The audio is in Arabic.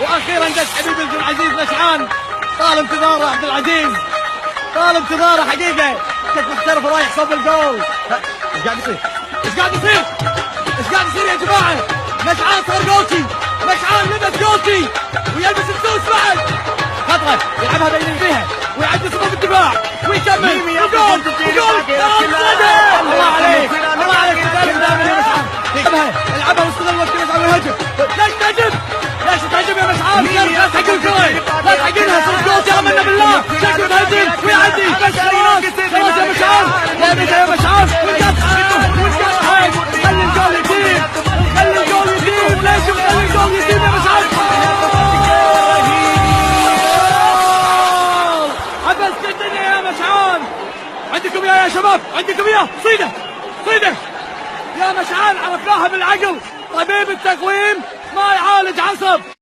واخيرا دش حبيبي عبد العزيز مشعان. طال انتظاره عبد العزيز، طال انتظاره حقيقه. كنت محترف رايح صوب الجول. ايش قاعد يصير؟ ايش قاعد يصير؟ ايش قاعد يصير يا جماعه؟ مشعان صار جولتي، مشعان لبس جولتي ويلبس السوس بعد. خطره يلعبها بين فيها ويعدي صفوف الدفاع ويكمل وجول وجول. الله عليك، الله عليك دائما يا مشعان. العبها واستغل وقت مشعان ويهجم. ليش تهجم؟ ليش تهجم يا مشعان؟ لا تحقق الكره، لا تحققها. صرت جولتي امنا بالله. شكله تهجم ويعدي. بس خلاص خلاص يا مشعان، يا مشعان خلي الجول يتم، خلي الجول يتم. ليش خلي الجول يتم يا مشعان؟ عبست الدنيا يا مشعان. عندكم يا شباب، عندكم صيده صيده يا مشعان. عرفناها بالعقل، طبيب التقويم ما يعالج عصب.